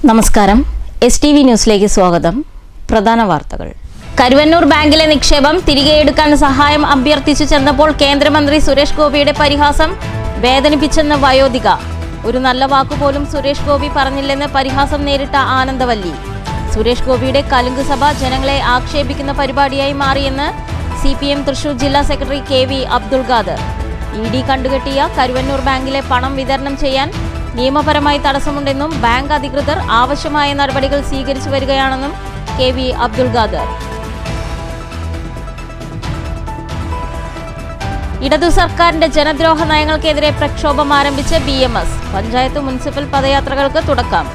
നമസ്കാരം STV ന്യൂസിലേക്ക് സ്വാഗതം. പ്രധാന വാർത്തകൾ. കരുവന്നൂർ ബാങ്കിലെ നിക്ഷേപം തിരികെ എടുക്കാൻ സഹായം അഭ്യർത്ഥിച്ചു ചെന്നപ്പോൾ കേന്ദ്രമന്ത്രി സുരേഷ് ഗോപിയുടെ പരിഹാസം വേദനിപ്പിച്ചെന്ന് വയോധിക. ഒരു നല്ല വാക്കുപോലും സുരേഷ് ഗോപി പറഞ്ഞില്ലെന്ന് പരിഹാസം നേരിട്ട ആനന്ദവല്ലി. സുരേഷ് ഗോപിയുടെ കലുങ്ക് സഭ ജനങ്ങളെ ആക്ഷേപിക്കുന്ന പരിപാടിയായി മാറിയെന്ന് CPM തൃശൂർ ജില്ലാ secretary KV Abdul Khader. ED കണ്ടുകെട്ടിയ കരുവന്നൂർ ബാങ്കിലെ പണം വിതരണം ചെയ്യാൻ നിയമപരമായി തടസ്സമുണ്ടെന്നും ബാങ്ക് അധികൃതർ ആവശ്യമായ നടപടികൾ സ്വീകരിച്ചു വരികയാണെന്നും KV അബ്ദുൾ ഖാദർ. ഇടതു സർക്കാരിന്റെ ജനദ്രോഹ നയങ്ങൾക്കെതിരെ പ്രക്ഷോഭം ആരംഭിച്ച് BMS. പഞ്ചായത്ത് മുനിസിപ്പൽ പദയാത്രകൾക്ക് തുടക്കം.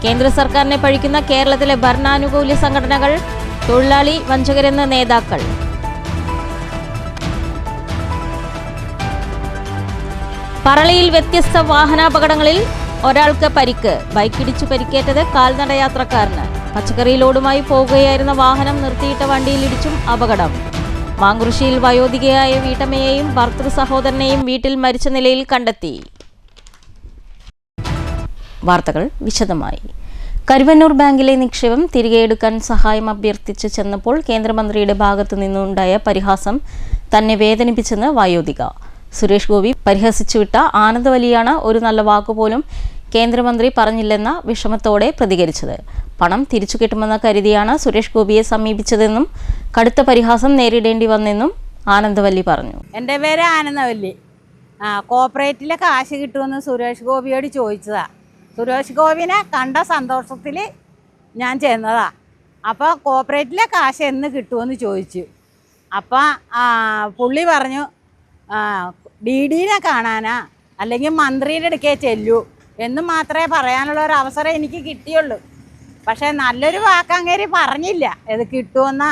കേന്ദ്ര സർക്കാരിനെ പഴിക്കുന്ന കേരളത്തിലെ ഭരണാനുകൂല സംഘടനകൾ, തൊഴിലാളി വഞ്ചകരെന്ന് നേതാക്കൾ. പറളിയിൽ വ്യത്യസ്ത വാഹനാപകടങ്ങളിൽ ഒരാൾക്ക് പരിക്ക്. ബൈക്കിടിച്ചു പരിക്കേറ്റത് കാൽനടയാത്രക്കാരന്. പച്ചക്കറി ലോഡുമായി പോകുകയായിരുന്ന വാഹനം നിർത്തിയിട്ട വണ്ടിയിൽ ഇടിച്ചും അപകടം. മാങ്കുറിശ്ശിയിൽ വയോധികയായ വീട്ടമ്മയെയും ഭർത്തൃ സഹോദരനെയും വീട്ടിൽ മരിച്ച നിലയിൽ കണ്ടെത്തി. വാർത്തകൾ വിശദമായി. കരുവന്നൂർ ബാങ്കിലെ നിക്ഷേപം തിരികെ എടുക്കാൻ സഹായം അഭ്യർത്ഥിച്ച് ചെന്നപ്പോൾ കേന്ദ്രമന്ത്രിയുടെ ഭാഗത്തു നിന്നുണ്ടായ പരിഹാസം തന്നെ വേദനിപ്പിച്ചെന്ന് വയോധിക. സുരേഷ് ഗോപി പരിഹസിച്ചുവിട്ട ആനന്ദവല്ലിയാണ് ഒരു നല്ല വാക്കുപോലും കേന്ദ്രമന്ത്രി പറഞ്ഞില്ലെന്ന വിഷമത്തോടെ പ്രതികരിച്ചത്. പണം തിരിച്ചു കിട്ടുമെന്ന് കരുതിയാണ് സുരേഷ് ഗോപിയെ സമീപിച്ചതെന്നും കടുത്ത പരിഹാസം നേരിടേണ്ടി വന്നെന്നും ആനന്ദവല്ലി പറഞ്ഞു. എൻ്റെ പേര് ആനന്ദവല്ലി. കോർപ്പറേറ്റിലെ കാശ് കിട്ടുമെന്ന് സുരേഷ് ഗോപിയോട് ചോദിച്ചതാ. സുരേഷ് ഗോപിനെ കണ്ട സന്തോഷത്തിൽ ഞാൻ ചെന്നതാ. അപ്പോൾ കോർപ്പറേറ്റിലെ കാശ് എന്ന് കിട്ടുമെന്ന് ചോദിച്ചു. അപ്പം പുള്ളി പറഞ്ഞു DDനെ കാണാനാ അല്ലെങ്കിൽ മന്ത്രിയുടെ അടുക്കേ ചെല്ലൂ എന്ന് മാത്രമേ പറയാനുള്ള ഒരു അവസരം എനിക്ക് കിട്ടിയുള്ളൂ. പക്ഷേ നല്ലൊരു വാക്കങ്ങേരി പറഞ്ഞില്ല. ഇത് കിട്ടുമെന്നാ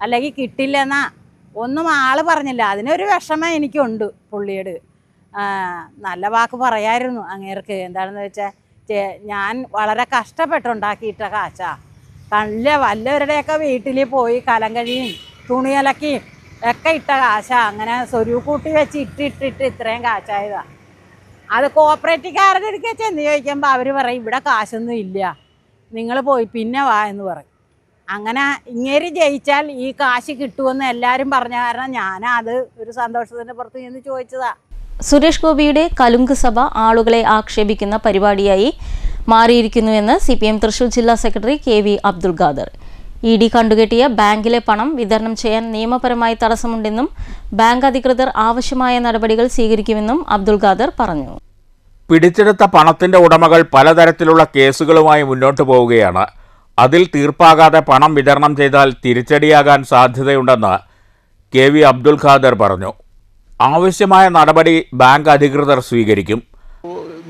അല്ലെങ്കിൽ കിട്ടില്ലെന്നാ ഒന്നും ആള് പറഞ്ഞില്ല. അതിനൊരു വിഷമം എനിക്കുണ്ട് പുള്ളിയോട്. നല്ല വാക്ക് പറയായിരുന്നു അങ്ങേർക്ക്. എന്താണെന്ന് വെച്ചാൽ ഞാൻ വളരെ കഷ്ടപ്പെട്ടുണ്ടാക്കിയിട്ട കാശാ. വല്ലവരുടെയൊക്കെ വീട്ടിൽ പോയി കലം കഴിയും തുണിയലക്കിയും ഒക്കെ ഇട്ട കാശാ. അങ്ങനെ സ്വരൂപൂട്ടി വെച്ച് ഇട്ടിട്ട് ഇത്രയും കാശായതാ. അത് കോർപ്പറേറ്റുകാരുടെ അടുക്കൽ ചെന്ന് ചോദിക്കുമ്പോൾ അവർ പറയും ഇവിടെ കാശൊന്നും ഇല്ല, നിങ്ങൾ പോയി പിന്നെ വാ എന്ന് പറയും. അങ്ങനെ ഇങ്ങേര് ജയിച്ചാൽ ഈ കാശ് കിട്ടുമെന്ന് എല്ലാവരും പറഞ്ഞ കാരണം ഞാനത് ഒരു സന്തോഷത്തിൻ്റെ പുറത്ത് ചെന്ന് ചോദിച്ചതാ. സുരേഷ് ഗോപിയുടെ കലുങ്ക് സഭ ആളുകളെ ആക്ഷേപിക്കുന്ന പരിപാടിയായി മാറിയിരിക്കുന്നുവെന്ന് CPM തൃശൂർ ജില്ലാ secretary KV Abdul Khader. ED കണ്ടുകെട്ടിയ ബാങ്കിലെ പണം വിതരണം ചെയ്യാൻ നിയമപരമായി തടസ്സമുണ്ടെന്നും ബാങ്ക് അധികൃതർ ആവശ്യമായ നടപടികൾ സ്വീകരിക്കുമെന്നും അബ്ദുൾ ഖാദർ പറഞ്ഞു. പിടിച്ചെടുത്ത പണത്തിന്റെ ഉടമകൾ പലതരത്തിലുള്ള കേസുകളുമായി മുന്നോട്ടു പോവുകയാണ്. അതിൽ തീർപ്പാകാതെ പണം വിതരണം ചെയ്താൽ തിരിച്ചടിയാകാൻ സാധ്യതയുണ്ടെന്ന് KV അബ്ദുൾ ഖാദർ പറഞ്ഞു. ആവശ്യമായ നടപടി ബാങ്ക് അധികൃതർ സ്വീകരിക്കും.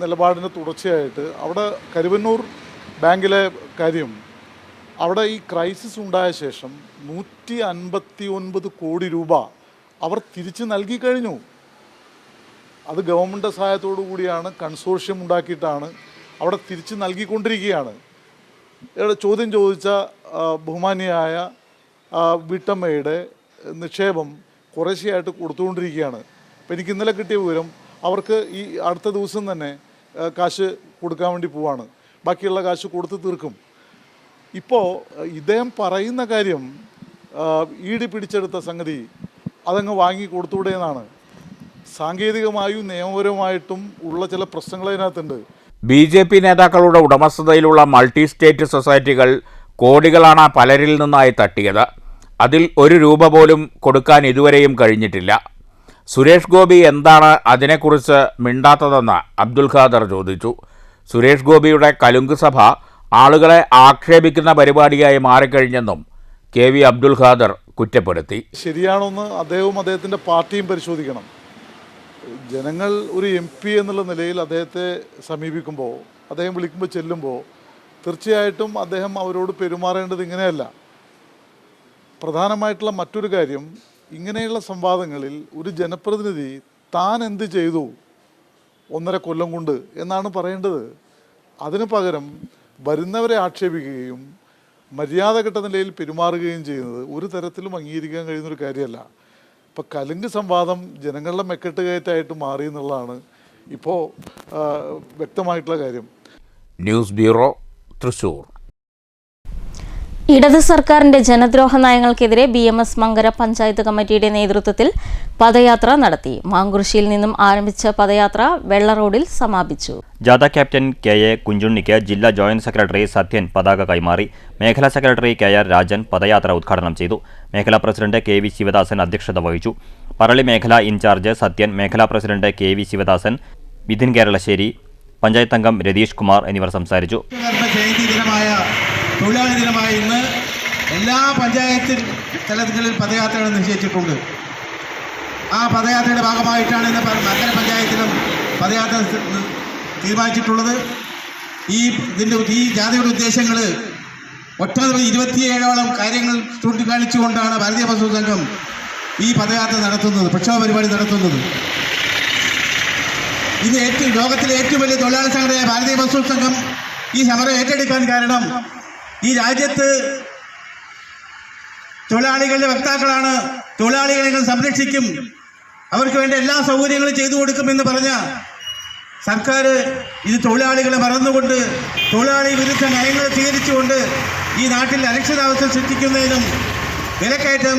നിലപാടിന് തുടർച്ചയായിട്ട് അവിടെ കരുവന്നൂർ ബാങ്കിലെ കാര്യം, അവിടെ ഈ ക്രൈസിസ് ഉണ്ടായ ശേഷം 159 കോടി രൂപ അവർ തിരിച്ച് നൽകി കഴിഞ്ഞു. അത് ഗവൺമെൻറ് സഹായത്തോടു കൂടിയാണ്, കൺസോർഷ്യം ഉണ്ടാക്കിയിട്ടാണ് അവിടെ തിരിച്ച് നൽകിക്കൊണ്ടിരിക്കുകയാണ്. ചോദ്യം ചോദിച്ച ബഹുമാനിയായ വീട്ടമ്മയുടെ നിക്ഷേപം കുറേശ്ശെയായിട്ട് കൊടുത്തുകൊണ്ടിരിക്കുകയാണ്. അപ്പോൾ എനിക്ക് ഇന്നലെ കിട്ടിയ വിവരം അവർക്ക് ഈ അടുത്ത ദിവസം തന്നെ കാശ് കൊടുക്കാൻ വേണ്ടി പോവാണ്. ബാക്കിയുള്ള കാശ് കൊടുത്ത് തീർക്കും. ഇപ്പോൾ ഇദ്ദേഹം പറയുന്ന കാര്യം ED പിടിച്ചെടുത്ത സംഗതി അതങ്ങ് വാങ്ങി കൊടുത്തൂടെ എന്നാണ്. സാങ്കേതികമായും നിയമപരമായിട്ടും ഉള്ള ചില പ്രശ്നങ്ങൾ അതിനകത്തുണ്ട്. BJP നേതാക്കളുടെ ഉടമസ്ഥതയിലുള്ള മൾട്ടി സ്റ്റേറ്റ് സൊസൈറ്റികൾ കോടികളാണ് പലരിൽ നിന്നായി തട്ടിയത്. അതിൽ ഒരു രൂപ പോലും കൊടുക്കാൻ ഇതുവരെയും കഴിഞ്ഞിട്ടില്ല. സുരേഷ് ഗോപി എന്താണ് അതിനെക്കുറിച്ച് മിണ്ടാത്തതെന്ന് അബ്ദുൾ ഖാദർ ചോദിച്ചു. സുരേഷ് ഗോപിയുടെ കലുങ്ക് സഭ ആളുകളെ ആക്ഷേപിക്കുന്ന പരിപാടിയായി മാറിക്കഴിഞ്ഞെന്നും KV അബ്ദുൾ ഖാദർ കുറ്റപ്പെടുത്തി. ശരിയാണോന്ന് അദ്ദേഹവും അദ്ദേഹത്തിൻ്റെ പാർട്ടിയും പരിശോധിക്കണം. ജനങ്ങൾ ഒരു MP എന്നുള്ള നിലയിൽ അദ്ദേഹത്തെ സമീപിക്കുമ്പോൾ, അദ്ദേഹം വിളിക്കുമ്പോൾ ചെല്ലുമ്പോൾ തീർച്ചയായിട്ടും അദ്ദേഹം അവരോട് പെരുമാറേണ്ടത് ഇങ്ങനെയല്ല. പ്രധാനമായിട്ടുള്ള മറ്റൊരു കാര്യം, ഇങ്ങനെയുള്ള സംവാദങ്ങളിൽ ഒരു ജനപ്രതിനിധി താൻ എന്ത് ചെയ്തു 1.5 കൊല്ലം കൊണ്ട് എന്നാണ് പറയേണ്ടത്. അതിന് പകരം വരുന്നവരെ ആക്ഷേപിക്കുകയും മര്യാദഘട്ട നിലയിൽ പെരുമാറുകയും ചെയ്യുന്നത് ഒരു തരത്തിലും അംഗീകരിക്കാൻ കഴിയുന്നൊരു കാര്യമല്ല. ഇപ്പോൾ കലുങ്ക് സംവാദം ജനങ്ങളുടെ മെക്കെട്ട് കയറ്റായിട്ട് മാറി എന്നുള്ളതാണ് ഇപ്പോൾ വ്യക്തമായിട്ടുള്ള കാര്യം. News bureau, Thrissur. ഇടത് സർക്കാരിന്റെ ജനദ്രോഹ നയങ്ങൾക്കെതിരെ BMS മങ്കര പഞ്ചായത്ത് കമ്മിറ്റിയുടെ നേതൃത്വത്തിൽ പദയാത്ര നടത്തി. മാങ്കുറിശ്ശിയിൽ നിന്നും ആരംഭിച്ച പദയാത്ര വെള്ള റോഡിൽ സമാപിച്ചു. ജാഥ ക്യാപ്റ്റൻ KA കുഞ്ചുണ്ണിക്ക് ജില്ലാ ജോയിന്റ് സെക്രട്ടറി സത്യൻ പതാക കൈമാറി. മേഖലാ സെക്രട്ടറി KR രാജൻ പദയാത്ര ഉദ്ഘാടനം ചെയ്തു. മേഖലാ പ്രസിഡന്റ് KV ശിവദാസൻ അധ്യക്ഷത വഹിച്ചു. പറളി മേഖലാ ഇൻചാർജ് സത്യൻ, മേഖലാ പ്രസിഡന്റ് KV ശിവദാസൻ, വിധിൻ കേരളശ്ശേരി, പഞ്ചായത്ത് അംഗം രതീഷ് കുമാർ എന്നിവർ സംസാരിച്ചു. തൊഴിലാളി ദിനമായ ഇന്ന് എല്ലാ പഞ്ചായത്ത് തലങ്ങളിൽ പദയാത്രകൾ നിശ്ചയിച്ചിട്ടുണ്ട്. ആ പദയാത്രയുടെ ഭാഗമായിട്ടാണ് ഇന്ന് മങ്കര പഞ്ചായത്തിലും പദയാത്ര തീരുമാനിച്ചിട്ടുള്ളത്. ഈ ജാഥയുടെ ഉദ്ദേശങ്ങൾ 27ഓളം കാര്യങ്ങൾ ചൂണ്ടിക്കാണിച്ചുകൊണ്ടാണ് ഭാരതീയ മസ്ദൂർ സംഘം ഈ പദയാത്ര നടത്തുന്നത്, പ്രക്ഷോഭ പരിപാടി നടത്തുന്നത്. ഇന്ന് ലോകത്തിലെ ഏറ്റവും വലിയ തൊഴിലാളി സംഘടനയായ ഭാരതീയ മസ്ദൂർ സംഘം ഈ സമരം ഏറ്റെടുക്കാൻ കാരണം ഈ രാജ്യത്ത് തൊഴിലാളികളുടെ വക്താക്കളാണ്. തൊഴിലാളികളെ സംരക്ഷിക്കും, അവർക്ക് വേണ്ട എല്ലാ സൗകര്യങ്ങളും ചെയ്തു കൊടുക്കുമെന്ന് പറഞ്ഞ സർക്കാർ ഇത് തൊഴിലാളികളെ മറന്നുകൊണ്ട് തൊഴിലാളി വിരുദ്ധ നയങ്ങൾ സ്വീകരിച്ചുകൊണ്ട് ഈ നാട്ടിൽ അരക്ഷിതാവസ്ഥ സൃഷ്ടിക്കുന്നതിനും വിലക്കയറ്റം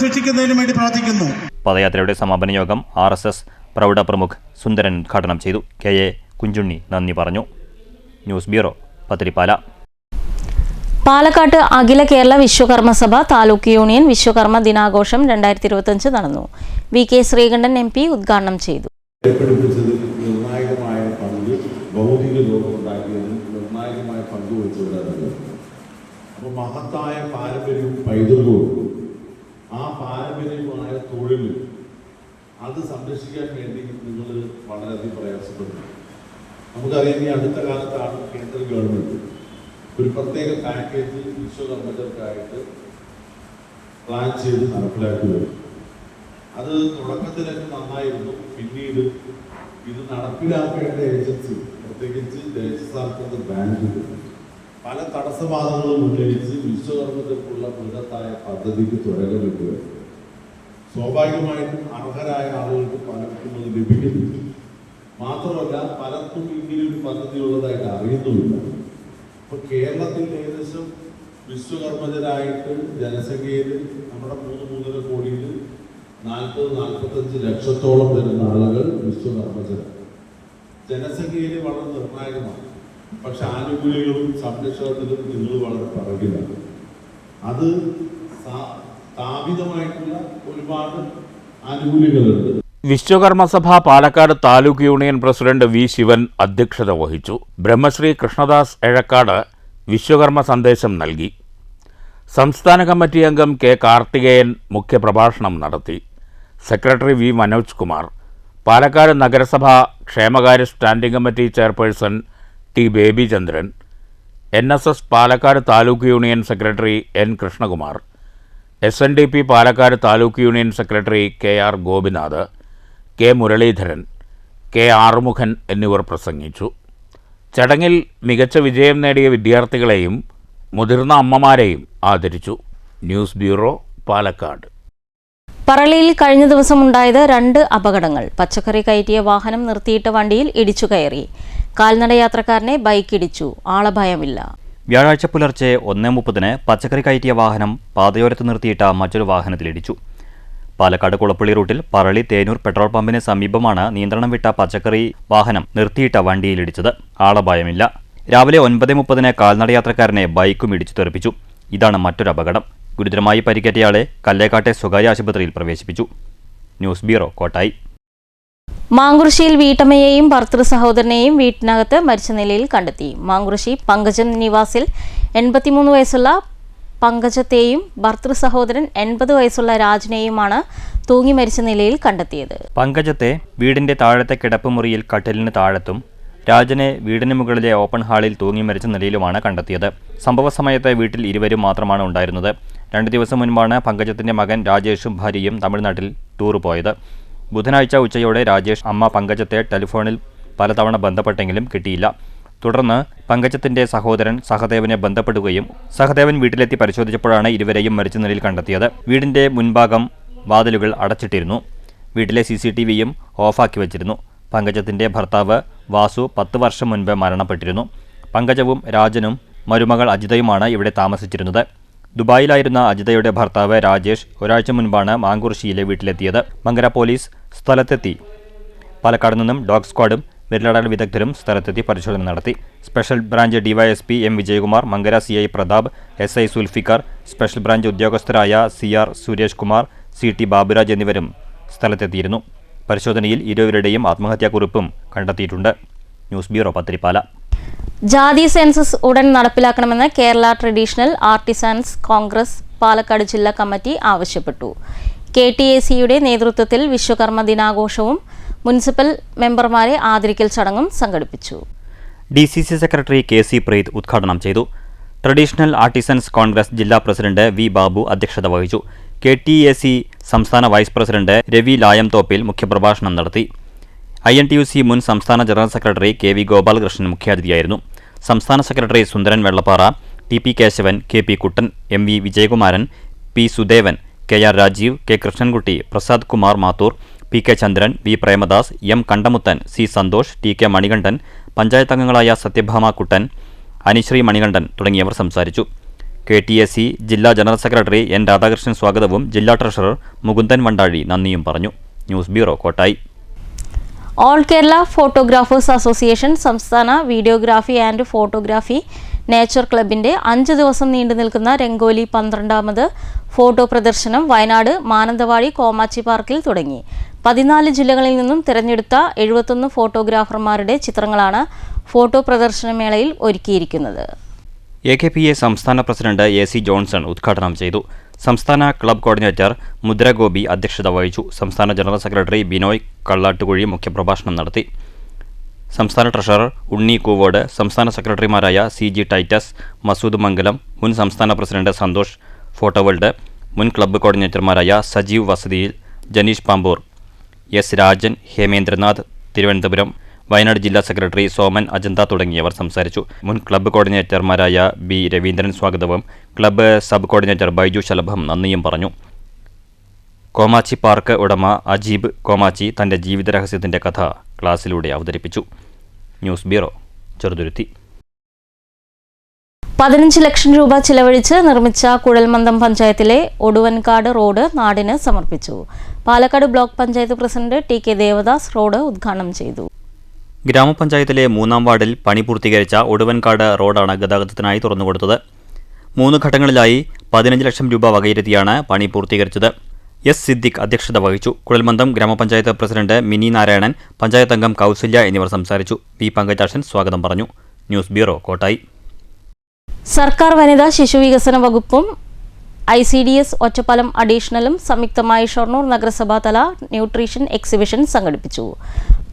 സൃഷ്ടിക്കുന്നതിനും വേണ്ടി പ്രവർത്തിക്കുന്നു. പദയാത്രയുടെ സമാപന യോഗം RSS പ്രൗഢ പ്രമുഖ് സുന്ദരൻ ഉദ്ഘാടനം ചെയ്തു. KA കുഞ്ചുണ്ണി നന്ദി പറഞ്ഞു. News bureau, Pathirippala. പാലക്കാട്ട് അഖില കേരള വിശ്വകർമ്മ സഭ താലൂക്ക് യൂണിയൻ വിശ്വകർമ്മ ദിനാഘോഷം 2025 നടന്നു. VK ശ്രീകണ്ഠൻ MP ഉദ്ഘാടനം ചെയ്തു. നിർണായകമായ പങ്ക് ഭൗതിക ലോകം ഉണ്ടാക്കിയതിൽ നിർണായകമായ പങ്ക് വഹിച്ചവരാണ്. അപ്പോൾ മഹത്തായ പാരമ്പര്യവും പൈതൃകവും ആ പാരമ്പര്യമായ തൊഴിൽ അത് സംരക്ഷിക്കാൻ വേണ്ടി നിങ്ങൾ വളരെയധികം പ്രയാസപ്പെടുന്നു. നമുക്കറിയാം, ഈ അടുത്ത കാലത്താണ് കേന്ദ്ര ഗവൺമെൻറ് ഒരു പ്രത്യേക പാക്കേജ് വിശ്വകർമ്മകർക്കായിട്ട് പ്ലാൻ ചെയ്ത് നടപ്പിലാക്കി വരും. അത് തുടക്കത്തിലൊക്കെ നന്നായിരുന്നു. പിന്നീട് ഇത് നടപ്പിലാക്കേണ്ട ഏജൻസി, പ്രത്യേകിച്ച് ദേശസാൽകൃത ബാങ്കുകൾ പല തടസ്സവാദങ്ങളും ഉന്നയിച്ച് വിശ്വകർമ്മകർക്കുള്ള ബൃഹത്തായ പദ്ധതിക്ക് തുടക്കമിട്ടുക. സ്വാഭാവികമായിട്ടും അർഹരായ ആളുകൾക്ക് പലർക്കും അത് ലഭിക്കുന്നില്ല. മാത്രമല്ല, പലർക്കും ഇങ്ങനെയൊരു പദ്ധതി ഉള്ളതായിട്ട് അറിയുന്നുമില്ല. അപ്പോൾ കേരളത്തിൽ ഏകദേശം വിശ്വകർമ്മജരായിട്ട് ജനസംഖ്യയിൽ നമ്മുടെ 3-3.5 കോടിയിൽ 40-45 ലക്ഷത്തോളം വരുന്ന ആളുകൾ വിശ്വകർമ്മജരാണ്. ജനസംഖ്യയിൽ വളരെ നിർണായകമാണ്. പക്ഷെ ആനുകൂല്യങ്ങളും സംരക്ഷണത്തിലും നിങ്ങൾ വളരെ പിറകിലാണ്. അത് സ്ഥാപിതമായിട്ടുള്ള ഒരുപാട് ആനുകൂല്യങ്ങളുണ്ട്. Vishwakarma Sabha Palakkad taluk union president V Sivan അധ്യക്ഷത വഹിച്ചു. ബ്രഹ്മശ്രീ കൃഷ്ണദാസ് എഴക്കാട് വിശ്വകർമ്മ സന്ദേശം നൽകി. സംസ്ഥാന കമ്മിറ്റി അംഗം K കാർത്തികേയൻ മുഖ്യപ്രഭാഷണം നടത്തി. സെക്രട്ടറി V മനോജ് കുമാർ, പാലക്കാട് നഗരസഭ ക്ഷേമകാര്യ standing committee chairperson T ബേബിചന്ദ്രൻ, NSS Palakkad taluk union secretary N Krishnakumar, SNDP Palakkad taluk union secretary KR Gopinath, K Muraleedharan, K Arumukhan എന്നിവർ പ്രസംഗിച്ചു. ചടങ്ങിൽ മികച്ച വിജയം നേടിയ വിദ്യാർത്ഥികളെയും മുതിർന്ന അമ്മമാരെയും ആദരിച്ചു. News bureau, Palakkad. പറളിയിൽ കഴിഞ്ഞ ദിവസം ഉണ്ടായത് 2 അപകടങ്ങൾ. പച്ചക്കറി കയറ്റിയ വാഹനം നിർത്തിയിട്ട വണ്ടിയിൽ ഇടിച്ചു കയറി. കാൽനടയാത്രക്കാരനെ ബൈക്ക് ഇടിച്ചു. ആളഭയമില്ല. വ്യാഴാഴ്ച പുലർച്ചെ 1:30 പച്ചക്കറി കയറ്റിയ വാഹനം പാതയോരത്ത് നിർത്തിയിട്ട മറ്റൊരു വാഹനത്തിലിടിച്ചു. പാലക്കാട് കുളപ്പള്ളി റൂട്ടിൽ പറളി തേനൂർ പെട്രോൾ പമ്പിന് സമീപമാണ് നിയന്ത്രണം വിട്ട പച്ചക്കറി വാഹനം നിർത്തിയിട്ട വണ്ടിയിലിടിച്ചത്. ആളപായമില്ല. രാവിലെ 9:30 കാൽനടയാത്രക്കാരനെ ബൈക്കും ഇടിച്ചു തെറിപ്പിച്ചു. ഇതാണ് മറ്റൊരു അപകടം. ഗുരുതരമായി പരിക്കേറ്റയാളെ കല്ലേക്കാട്ടെ സ്വകാര്യ ആശുപത്രിയിൽ പ്രവേശിപ്പിച്ചു. News bureau, Kottayi. മാങ്കുറിശ്ശിയിൽ വീട്ടമ്മയെയും ഭർത്തൃ സഹോദരനെയും വീട്ടിനകത്ത് മരിച്ച നിലയിൽ കണ്ടെത്തി. മാങ്കുറിശ്ശി പങ്കജം നിവാസിൽ 83 വയസ്സുള്ള പങ്കജത്തെയും ഭർത്തൃ സഹോദരൻ 80 വയസ്സുള്ള രാജിനെയുമാണ് തൂങ്ങി മരിച്ച നിലയിൽ കണ്ടെത്തിയത്. പങ്കജത്തെ വീടിന്റെ താഴത്തെ കിടപ്പുമുറിയിൽ കട്ടിലിന് താഴത്തും രാജനെ വീടിന് മുകളിലെ ഓപ്പൺ ഹാളിൽ തൂങ്ങി മരിച്ച നിലയിലുമാണ് കണ്ടെത്തിയത്. സംഭവ സമയത്ത് വീട്ടിൽ ഇരുവരും മാത്രമാണ് ഉണ്ടായിരുന്നത്. 2 ദിവസം മുൻപാണ് പങ്കജത്തിന്റെ മകൻ രാജേഷും ഭാര്യയും തമിഴ്നാട്ടിൽ ടൂർ പോയത്. ബുധനാഴ്ച ഉച്ചയോടെ രാജേഷ് അമ്മ പങ്കജത്തെ ടെലിഫോണിൽ പലതവണ ബന്ധപ്പെട്ടെങ്കിലും കിട്ടിയില്ല. തുടർന്ന് പങ്കജത്തിന്റെ സഹോദരൻ സഹദേവനെ ബന്ധപ്പെടുകയും സഹദേവൻ വീട്ടിലെത്തി പരിശോധിച്ചപ്പോഴാണ് ഇരുവരെയും മരിച്ച നിലയിൽ കണ്ടെത്തിയത്. വീടിന്റെ മുൻഭാഗം വാതിലുകൾ അടച്ചിട്ടിരുന്നു. വീട്ടിലെ CCTVയും ഓഫാക്കി വച്ചിരുന്നു. പങ്കജത്തിന്റെ ഭർത്താവ് വാസു 10 വർഷം മുൻപ് മരണപ്പെട്ടിരുന്നു. പങ്കജവും രാജനും മരുമകൾ അജിതയുമാണ് ഇവിടെ താമസിച്ചിരുന്നത്. ദുബായിലായിരുന്ന അജിതയുടെ ഭർത്താവ് രാജേഷ് ഒരാഴ്ച മുൻപാണ് മാങ്കുറിശ്ശിയിലെ വീട്ടിലെത്തിയത്. മങ്കര പോലീസ് സ്ഥലത്തെത്തി. പാലക്കാട് നിന്നും ഡോഗ് സ്ക്വാഡും വിരലടയാള വിദഗ്ധരും സ്ഥലത്തെത്തി പരിശോധന നടത്തി. Special branch DYSP M Vijayakumar, Mankara CI Prathap, SI Sulfikar, special branch ഉദ്യോഗസ്ഥരായ CR സുരേഷ് കുമാർ, CT ബാബുരാജ് എന്നിവരും സ്ഥലത്തെത്തിയിരുന്നു. പരിശോധനയിൽ ഇരുവരുടെയും ആത്മഹത്യാക്കുറിപ്പും കണ്ടെത്തിയിട്ടുണ്ട്. News bureau, Pathirippala. ജാതി സെൻസസ് ഉടൻ നടപ്പിലാക്കണമെന്ന് Kerala traditional artisans congress Palakkad ജില്ലാ കമ്മിറ്റി ആവശ്യപ്പെട്ടു. KTACയുടെ നേതൃത്വത്തിൽ വിശ്വകർമ്മ ദിനാഘോഷവും മുനിസിപ്പൽ മെമ്പർമാരെ ആദരിക്കൽ ചടങ്ങും സംഘടിപ്പിച്ചു. DCC സെക്രട്ടറി KC പ്രീത് ഉദ്ഘാടനം ചെയ്തു. ട്രഡീഷണൽ ആർട്ടിസൻസ് കോൺഗ്രസ് ജില്ലാ പ്രസിഡന്റ് V ബാബു അധ്യക്ഷത വഹിച്ചു. KTAC സംസ്ഥാന വൈസ് പ്രസിഡന്റ് രവി ലായംതോപ്പിൽ മുഖ്യപ്രഭാഷണം നടത്തി. INTUC മുൻ സംസ്ഥാന ജനറൽ സെക്രട്ടറി KV ഗോപാലകൃഷ്ണൻ മുഖ്യാതിഥിയായിരുന്നു. സംസ്ഥാന secretary Sundaran Vellappara, TP Kesavan, KP Kuttan, MV Vijayakumaran, P Sudevan, KR Rajeev, K Krishnankutty, Prasad Kumar Mathur, PK Chandran, V Premadas, M Kandamuthan, C Santhosh, TK Manikandan, panchayat അംഗങ്ങളായ സത്യഭാമ കുട്ടൻ, അനിശ്രീ മണികണ്ഠൻ തുടങ്ങിയവർ സംസാരിച്ചു. KTAC ജില്ലാ ജനറൽ സെക്രട്ടറി N രാധാകൃഷ്ണൻ സ്വാഗതവും ജില്ലാ ട്രഷറർ മുകുന്ദൻ വണ്ടാഴി നന്ദിയും പറഞ്ഞു. News bureau, Kottayi. All Kerala photographers association സംസ്ഥാന വീഡിയോഗ്രാഫി ആൻഡ് ഫോട്ടോഗ്രാഫി നേച്ചർ ക്ലബിന്റെ 5 ദിവസം നീണ്ടു നിൽക്കുന്ന രംഗോലി 12ാമത് ഫോട്ടോ പ്രദർശനം വയനാട് മാനന്തവാടി കോമാച്ചി പാർക്കിൽ തുടങ്ങി. 14 ജില്ലകളിൽ നിന്നും തിരഞ്ഞെടുത്ത 71 ഫോട്ടോഗ്രാഫർമാരുടെ ചിത്രങ്ങളാണ് ഫോട്ടോ പ്രദർശനമേളയിൽ ഒരുക്കിയിരിക്കുന്നത്. AKPA സംസ്ഥാന പ്രസിഡന്റ് AC ജോൺസൺ ഉദ്ഘാടനം ചെയ്തു. സംസ്ഥാന ക്ലബ് കോർഡിനേറ്റർ മുദ്ര ഗോപി അധ്യക്ഷത വഹിച്ചു. സംസ്ഥാന ജനറൽ സെക്രട്ടറി ബിനോയ് കള്ളാട്ടുകുഴി മുഖ്യപ്രഭാഷണം നടത്തി. സംസ്ഥാന ട്രഷറർ ഉണ്ണി കൂവോട്, സംസ്ഥാന സെക്രട്ടറിമാരായ CG ടൈറ്റസ്, മസൂദ് മംഗലം, മുൻ സംസ്ഥാന പ്രസിഡന്റ് സന്തോഷ് ഫോട്ടോവേൾഡ്, മുൻ ക്ലബ്ബ് കോർഡിനേറ്റർമാരായ സജീവ് വസതിയിൽ, ജനീഷ് പാമ്പൂർ, S രാജൻ, ഹേമേന്ദ്രനാഥ് തിരുവനന്തപുരം, വയനാട് ജില്ലാ സെക്രട്ടറി സോമൻ അജന്ത തുടങ്ങിയവർ സംസാരിച്ചു. മുൻ ക്ലബ്ബ് കോർഡിനേറ്റർമാരായ B രവീന്ദ്രൻ സ്വാഗതവും ക്ലബ്ബ് സബ് കോർഡിനേറ്റർ ബൈജു ശലഭം നന്ദിയും പറഞ്ഞു. കോമാച്ചി പാർക്ക് ഉടമ അജീബ് കോമാച്ചി തന്റെ ജീവിത രഹസ്യത്തിന്റെ കഥ ക്ലാസ്സിലൂടെ അവതരിപ്പിച്ചു. News bureau, Cheruthuruthy. 15 ലക്ഷം രൂപ ചിലവഴിച്ച് നിർമ്മിച്ച കുഴൽമന്ദം പഞ്ചായത്തിലെ ഒടുവൻകാട് റോഡ് നാടിന് സമർപ്പിച്ചു. Palakkad block panchayat president TK Devadas road ഉദ്ഘാടനം ചെയ്തു. ഗ്രാമപഞ്ചായത്തിലെ 3-ാം വാർഡിൽ പണി പൂർത്തീകരിച്ച ഒടുവൻകാട് റോഡാണ് ഗതാഗതത്തിനായി തുറന്നുകൊടുത്തത്. 3 ഘട്ടങ്ങളിലായി 15 ലക്ഷം രൂപ വകയിരുത്തിയാണ് പണി പൂർത്തീകരിച്ചത്. S സിദ്ദിഖ് അധ്യക്ഷത വഹിച്ചു. കുഴൽമന്ദം ഗ്രാമപഞ്ചായത്ത് പ്രസിഡന്റ് മിനി നാരായണൻ, പഞ്ചായത്ത് അംഗം കൗസല്യ എന്നിവർ സംസാരിച്ചു. P പങ്കജാക്ഷൻ സ്വാഗതം പറഞ്ഞു. News bureau, Kottayi. സർക്കാർ വനിതാ ശിശുവികസന വകുപ്പും ICDS ഒറ്റപ്പാലം അഡീഷണലും സംയുക്തമായി ഷൊർണൂർ നഗരസഭാതല ന്യൂട്രീഷൻ എക്സിബിഷൻ സംഘടിപ്പിച്ചു.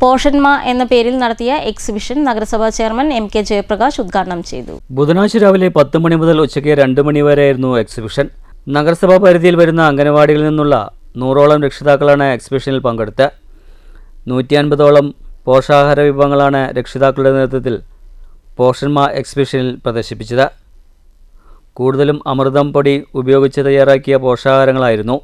പോഷന്മ എന്ന പേരിൽ നടത്തിയ എക്സിബിഷൻ നഗരസഭാ ചെയർമാൻ MK ജയപ്രകാശ് ഉദ്ഘാടനം ചെയ്തു. ബുധനാഴ്ച രാവിലെ 10 മണി മുതൽ ഉച്ചയ്ക്ക് 2 മണി വരെയായിരുന്നു എക്സിബിഷൻ. നഗരസഭാ പരിധിയിൽ വരുന്ന അംഗനവാടികളിൽ നിന്നുള്ള 100ഓളം രക്ഷിതാക്കളാണ് എക്സിബിഷനിൽ പങ്കെടുത്തത്. 150ഓളം പോഷകാഹാര വിഭവങ്ങളാണ് രക്ഷിതാക്കളുടെ നേതൃത്വത്തിൽ പോഷന്മ എക്സിബിഷനിൽ പ്രദർശിപ്പിച്ചത്. കൂടുതലും അമൃതം പൊടി ഉപയോഗിച്ച് തയ്യാറാക്കിയ പോഷകാഹാരങ്ങളായിരുന്നു.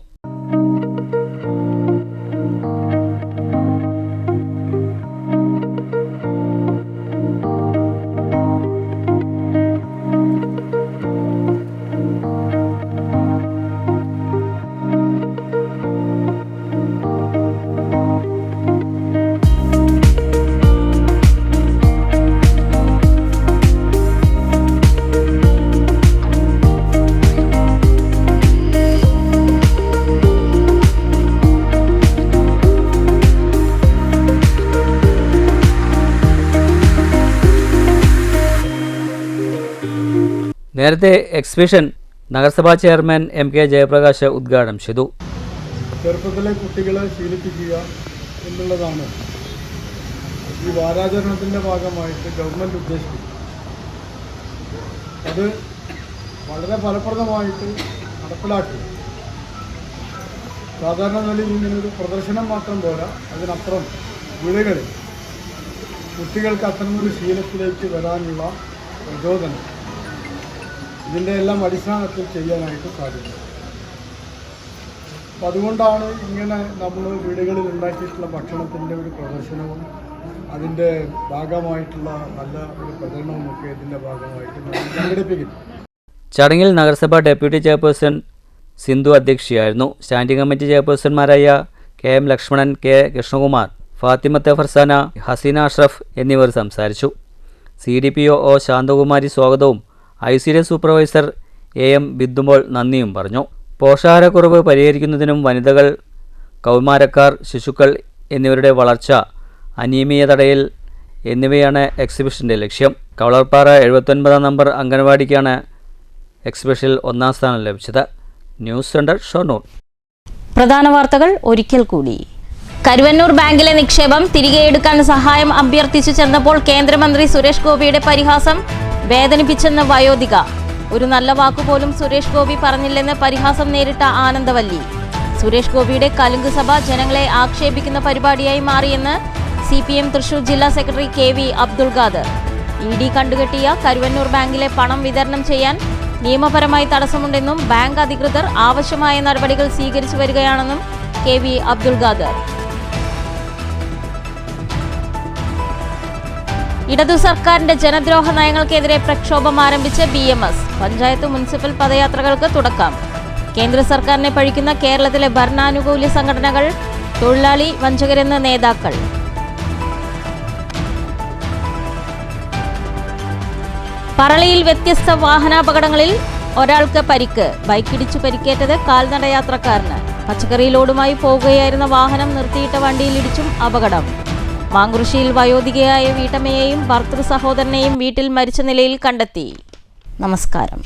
നേരത്തെ എക്സിബിഷൻ നഗരസഭാ ചെയർമാൻ MK ജയപ്രകാശ് ഉദ്ഘാടനം ചെയ്തു. ചെറുപ്പത്തിലെ കുട്ടികളെ ശീലിപ്പിക്കുക എന്നുള്ളതാണ് ഈ വാരാചരണത്തിൻ്റെ ഭാഗമായിട്ട് ഗവൺമെൻറ് ഉദ്ദേശിക്കുന്നത്. അത് വളരെ ഫലപ്രദമായിട്ട് നടപ്പിലാക്കി. സാധാരണ നിലയിൽ ഇങ്ങനൊരു പ്രദർശനം മാത്രം പോരാ, അതിനപ്പുറം വീടുകളിൽ കുട്ടികൾക്ക് അത്തരമൊരു ശീലത്തിലേക്ക് വരാനുള്ള പ്രചോദനം ഇതിൻ്റെ എല്ലാം അടിസ്ഥാനത്തിൽ ചെയ്യാനായിട്ട് സാധിക്കും. അപ്പം അതുകൊണ്ടാണ് ഇങ്ങനെ നമ്മൾ വീടുകളിൽ ഉണ്ടാക്കിയിട്ടുള്ള ഭക്ഷണത്തിൻ്റെ ഒരു പ്രദർശനവും അതിൻ്റെ ഭാഗമായിട്ടുള്ള നല്ല ഒരു പ്രചരണവുമൊക്കെ ഇതിൻ്റെ ഭാഗമായിട്ട് നമ്മൾ സംഘടിപ്പിക്കും. ചടങ്ങിൽ നഗരസഭാ ഡെപ്യൂട്ടി ചെയർപേഴ്സൺ സിന്ധു അധ്യക്ഷയായിരുന്നു. സ്റ്റാൻഡിംഗ് കമ്മിറ്റി ചെയർപേഴ്സൺമാരായ KM ലക്ഷ്മണൻ, K കൃഷ്ണകുമാർ, ഫാത്തിമത്തെ ഫർസാന, ഹസീന അഷ്റഫ് എന്നിവർ സംസാരിച്ചു. CDPO ശാന്തകുമാരി സ്വാഗതവും ICD സൂപ്പർവൈസർ AM ബിദ്ദുമോൾ നന്ദിയും പറഞ്ഞു. പോഷകാഹാരക്കുറവ് പരിഹരിക്കുന്നതിനും വനിതകൾ, കൗമാരക്കാർ, ശിശുക്കൾ എന്നിവരുടെ വളർച്ച, അനീമിയ തടയൽ എന്നിവയാണ് എക്സിബിഷൻ്റെ ലക്ഷ്യം. കവളർപ്പാറ 79 നമ്പർ അംഗൻവാടിക്കാണ് എക്സിബിഷനിൽ 1ാം സ്ഥാനം ലഭിച്ചത്. News centre, Shoranur. പ്രധാന വാർത്തകൾ ഒരിക്കൽ കൂടി. കരുവന്നൂർ ബാങ്കിലെ നിക്ഷേപം തിരികെയെടുക്കാൻ സഹായം അഭ്യർത്ഥിച്ചു ചെന്നപ്പോൾ കേന്ദ്രമന്ത്രി സുരേഷ് ഗോപിയുടെ പരിഹാസം വേദനിപ്പിച്ചെന്ന് വയോധിക. ഒരു നല്ല വാക്കുപോലും സുരേഷ് ഗോപി പറഞ്ഞില്ലെന്ന് പരിഹാസം നേരിട്ട ആനന്ദവല്ലി. സുരേഷ് ഗോപിയുടെ കലുങ്ക് സഭ ജനങ്ങളെ ആക്ഷേപിക്കുന്ന പരിപാടിയായി മാറിയെന്ന് CPM തൃശൂർ ജില്ലാ secretary KV Abdul Khader. ED കണ്ടുകെട്ടിയ കരുവന്നൂർ ബാങ്കിലെ പണം വിതരണം ചെയ്യാൻ നിയമപരമായി തടസ്സമുണ്ടെന്നും ബാങ്ക് അധികൃതർ ആവശ്യമായ നടപടികൾ സ്വീകരിച്ചു വരികയാണെന്നും KV അബ്ദുൾ ഖാദർ. ഇടതു സർക്കാരിന്റെ ജനദ്രോഹ നയങ്ങൾക്കെതിരെ പ്രക്ഷോഭം ആരംഭിച്ച് BMS. പഞ്ചായത്ത് മുനിസിപ്പൽ പദയാത്രകൾക്ക് തുടക്കം. കേന്ദ്ര സർക്കാരിനെ പഴിക്കുന്ന കേരളത്തിലെ ഭരണാനുകൂല സംഘടനകൾ, തൊഴിലാളി വഞ്ചകരെന്ന് നേതാക്കൾ. പറളിയിൽ വ്യത്യസ്ത വാഹനാപകടങ്ങളിൽ ഒരാൾക്ക് പരിക്ക്. ബൈക്കിടിച്ചു പരിക്കേറ്റത് കാൽനടയാത്രക്കാരന്. പച്ചക്കറി ലോഡുമായി പോകുകയായിരുന്ന വാഹനം നിർത്തിയിട്ട വണ്ടിയിലിടിച്ചും അപകടം. മാങ്കുറിശ്ശിയിൽ വയോധികയായ വീട്ടമ്മയെയും ഭർതൃ സഹോദരനെയും വീട്ടിൽ മരിച്ച നിലയിൽ കണ്ടെത്തി. നമസ്കാരം.